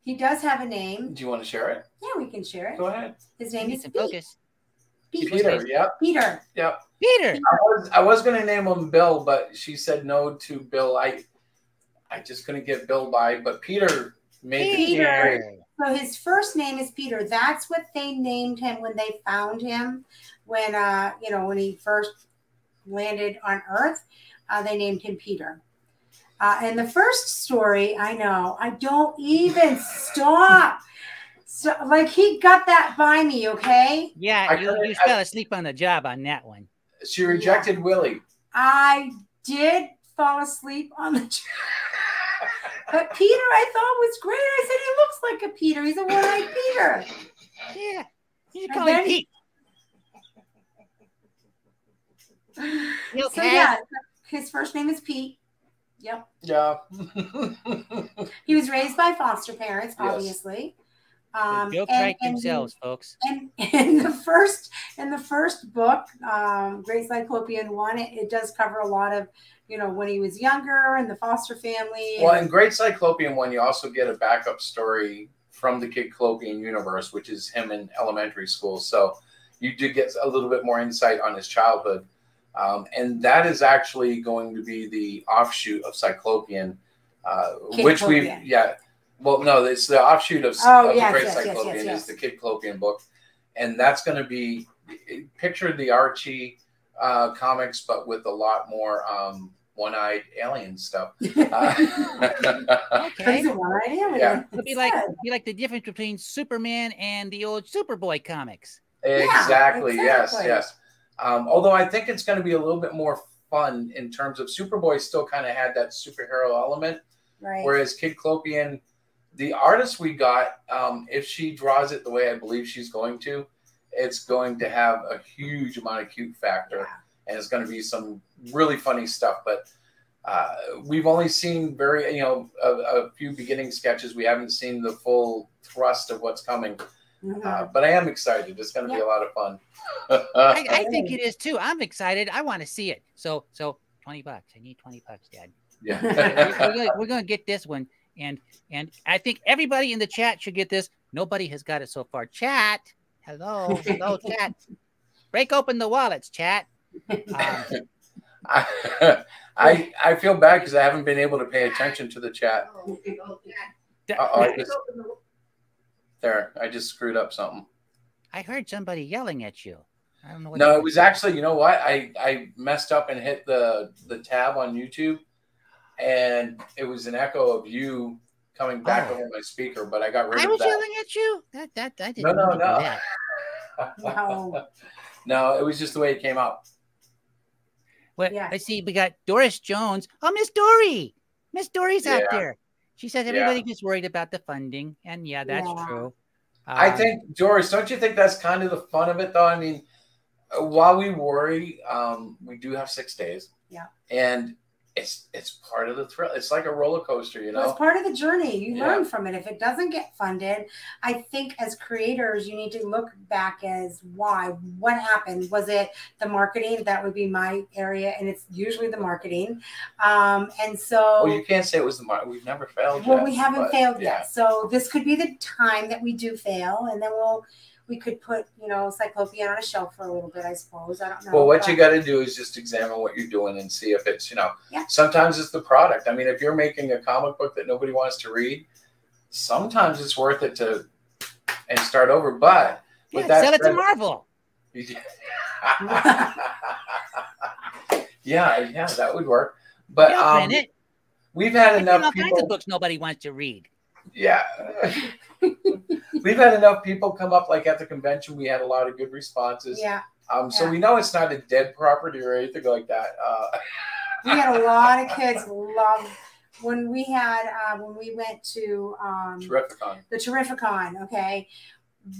He does have a name. Do you want to share it? Yeah, we can share it. Go ahead. His name is Focus. Peter. Yep. Peter. Yep. Peter. I was going to name him Bill, but she said no to Bill. I just couldn't get Bill by, but Peter made Peter. So his first name is Peter. That's what they named him when they found him. When when he first landed on Earth, they named him Peter. And the first story, I know, I don't even stop. So, like, he got that by me, okay? Yeah, you fell asleep on the job on that one. She rejected Willie. I did fall asleep on the job. But Peter, I thought was great. I said he looks like a Peter. He's a one-eyed Peter. Yeah, you should call him Pete. So yeah, his first name is Pete. Yep. Yeah. He was raised by foster parents, obviously. The jokes write themselves, folks. And in the first book, Great Cyclopean 1, it does cover a lot of, when he was younger and the foster family. Well, in Great Cyclopean 1, you also get a backup story from the Kidclopean universe, which is him in elementary school. So you do get a little bit more insight on his childhood. And that is actually going to be the offshoot of Cyclopean, which well, no, it's the offshoot of the Great Cyclopean is the Kidclopean book. And that's going to be, picture the Archie comics, but with a lot more one-eyed alien stuff. Okay. One-eyed alien. Yeah. It'll be like the difference between Superman and the old Superboy comics. Exactly. Yes. Although I think it's going to be a little bit more fun in terms of Superboy still kind of had that superhero element, right? Whereas Kidclopean, the artist we got, if she draws it the way I believe she's going to, it's going to have a huge amount of cute factor, and it's going to be some really funny stuff. But we've only seen a few beginning sketches. We haven't seen the full thrust of what's coming. But I am excited. It's going to be a lot of fun. I think it is too. I'm excited. I want to see it. So $20. I need $20, Dad. Yeah. we're gonna get this one, and I think everybody in the chat should get this. Nobody has got it so far. Chat, hello, chat. Break open the wallets, chat. I feel bad because I haven't been able to pay attention to the chat. I just screwed up something. I heard somebody yelling at you. I don't know what. No, it was actually, you know what? I messed up and hit the tab on YouTube, and it was an echo of you coming back over my speaker, but I got rid of that. I was yelling at you? I didn't know that. No, it was just the way it came out. Well, I see we got Doris Jones. Oh, Miss Dory. Miss Dory's out there. She says everybody gets worried about the funding, and that's true. I think, Doris, don't you think that's kind of the fun of it, though? I mean, while we worry, we do have 6 days. Yeah. And it's part of the thrill. It's like a roller coaster, Well, it's part of the journey. You learn from it. If it doesn't get funded, I think as creators, you need to look back as why. What happened? Was it the marketing? That would be my area, and it's usually the marketing. And so... Well, you can't say it was the marketing. We've never failed yet. Well, we haven't failed yet. So this could be the time that we do fail, and then we could put, Cyclopean on a shelf for a little bit, I suppose. I don't know. Well, what you got to do is just examine what you're doing and see if it's, sometimes it's the product. I mean, if you're making a comic book that nobody wants to read, sometimes it's worth it to start over. But with that, sell it to Marvel. yeah, that would work. But we've had enough all people. Kinds of books nobody wants to read. Yeah. We've had enough people come up, like at the convention. We had a lot of good responses. Yeah. So we know it's not a dead property or anything like that. We had a lot of kids love when we went to Terrificon. The Terrificon. Okay,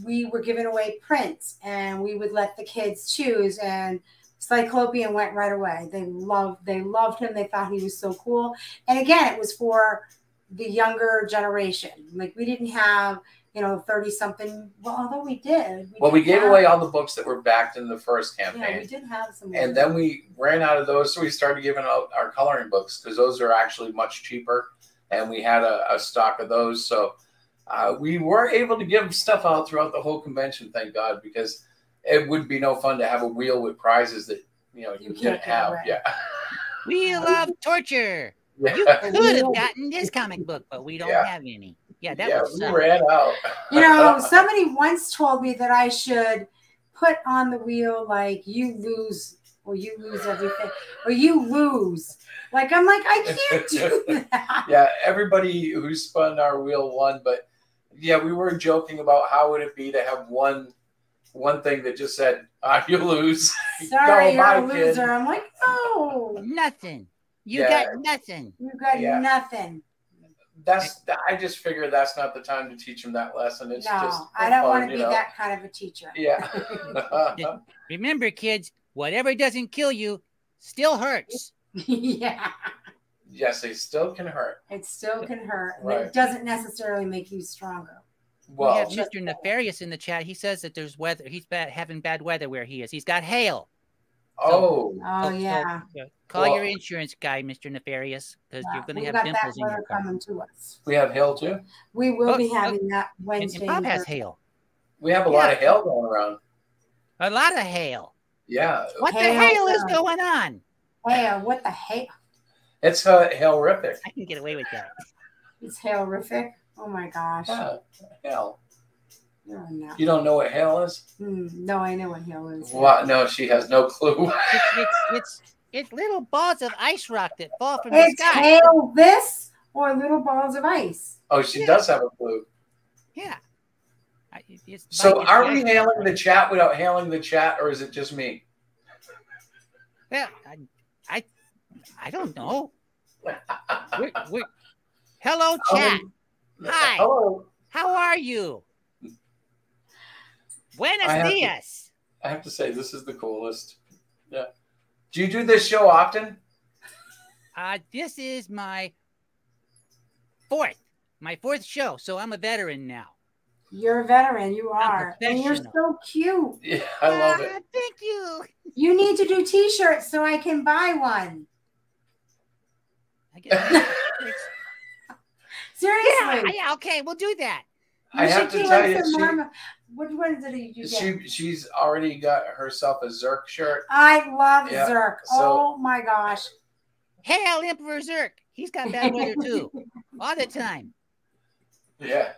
we were giving away prints, and we would let the kids choose. And Cyclopean went right away. They loved him. They thought he was so cool. And again, it was for the younger generation. Like we didn't have 30-something. Well, although we did. We gave away all the books that were backed in the first campaign. Yeah, we did have some. And then we ran out of those, so we started giving out our coloring books because those are actually much cheaper, and we had a stock of those. So we were able to give stuff out throughout the whole convention, thank God, because it would be no fun to have a wheel with prizes that you didn't have. Right. Yeah. Wheel of Torture. Yeah. You could have gotten this comic book, but we don't have any. Yeah, we ran out. Somebody once told me that I should put on the wheel like you lose everything, or you lose. Like I'm like, I can't do that. Yeah, everybody who spun our wheel won, but yeah, we were joking about how would it be to have one thing that just said, you lose. Sorry, you're a loser. Kid. I'm like, oh, nothing. You got nothing. You got nothing. I just figured that's not the time to teach them that lesson. It's just I don't want to be that kind of a teacher. Yeah. Remember, kids, whatever doesn't kill you still hurts. Yeah. Yes, they still can hurt. It still can hurt. Right. It doesn't necessarily make you stronger. Well, we have Mr. Nefarious in the chat. He says that there's weather. He's having bad weather where he is. He's got hail. Yeah. So call your insurance guy, Mr. Nefarious, because you're going to have dimples in your car. Coming to us. We have hail too. We will be having that Wednesday. And Bob has hail. We have a lot of hail going around. A lot of hail. Yeah. What the hail is going on? Hail. What the hail? It's hail-rific. I can get away with that. It's hail-rific. Oh my gosh. Yeah, hail. No. You don't know what hail is? No, I know what hail is. What? No, she has no clue. It's little balls of ice rock that fall from the sky. It's hail this or little balls of ice. Oh, she does have a clue. Yeah. So are we hailing the chat without hailing the chat, or is it just me? Well, I don't know. Hello, chat. Hi. Hello. How are you? Buenos dias. I have to say, this is the coolest. Yeah. Do you do this show often? This is my fourth show, so I'm a veteran now. You're a veteran. You are. And you're so cute. Yeah, I love it. Thank you. You need to do T-shirts so I can buy one. I guess. Seriously. Yeah, okay, we'll do that. I have to tell you, what did you get? She's already got herself a Zerk shirt. I love Zerk. Oh my gosh. Hail Emperor Zerk. He's got bad weather too. All the time. Yeah.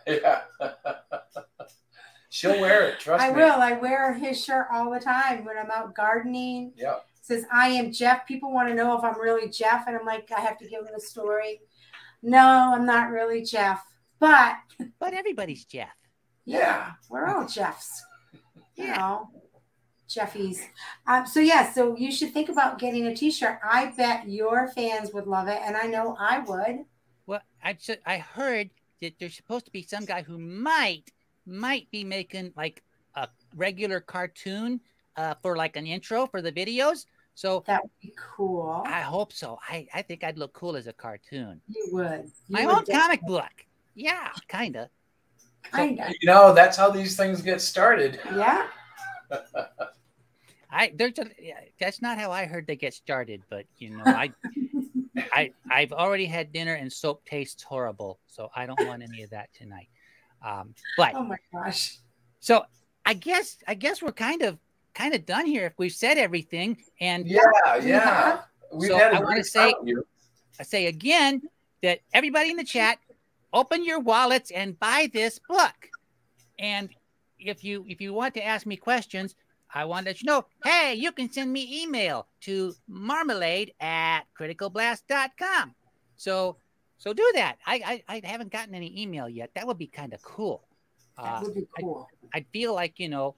She'll wear it, trust me. I will. I wear his shirt all the time when I'm out gardening. Yeah. It says, I am Jeff. People want to know if I'm really Jeff. And I'm like, I have to give them a story. No, I'm not really Jeff. But everybody's Jeff. Yeah. We're all Jeffs. You know, Jeffies. So you should think about getting a T-shirt. I bet your fans would love it. And I know I would. Well, I heard that there's supposed to be some guy who might be making like a regular cartoon for like an intro for the videos. So that would be cool. I hope so. I think I'd look cool as a cartoon. You would. My own comic book. Yeah, kinda. Kinda. You know, that's how these things get started. Yeah. That's not how I heard they get started, but you know, I've already had dinner and soap tastes horrible, so I don't want any of that tonight. But oh my gosh. So I guess we're kind of done here if we've said everything. And yeah. So I want to say again that everybody in the chat, open your wallets and buy this book. And if you want to ask me questions, I want to let you know, hey, you can send me email to marmalade@criticalblast.com. So do that. I haven't gotten any email yet. That would be kind of cool. That would be cool. I feel like, you know,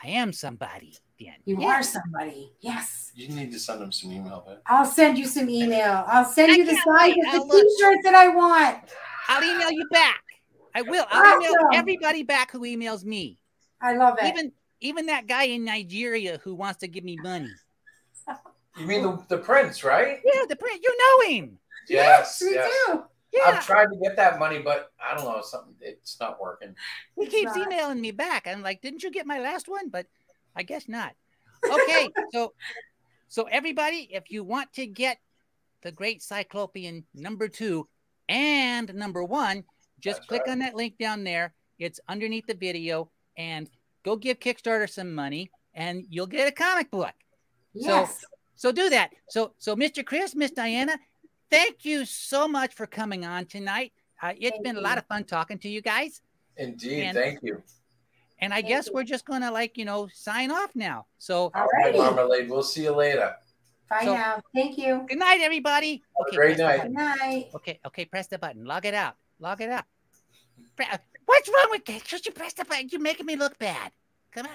I am somebody then. You are somebody. Yes. You need to send them some email. Man. I'll send you some email. I'll send you the size of the T-shirt that I want. I'll email you back. I will. I'll email everybody back who emails me. I love it. Even that guy in Nigeria who wants to give me money. You mean the prince, right? Yeah, the prince. You know him. Yes, we do. Yeah. I've tried to get that money, but I don't know, it's not working. He keeps emailing me back. I'm like, didn't you get my last one? But I guess not. Okay, so everybody, if you want to get the Great Cyclopean #2 and #1, just click on that link down there. It's underneath the video, and go give Kickstarter some money, and you'll get a comic book. Yes. So do that. So Mr. Chris, Miss Diana, thank you so much for coming on tonight. It's been a lot of fun talking to you guys. Indeed, thank you. And I guess we're just going to, sign off now. So, all right, Marmalade, we'll see you later. Bye now. Thank you. Good night, everybody. Okay, great night. Good night. Okay, press the button. Log it out. What's wrong with that? Should you press the button? You're making me look bad. Come on.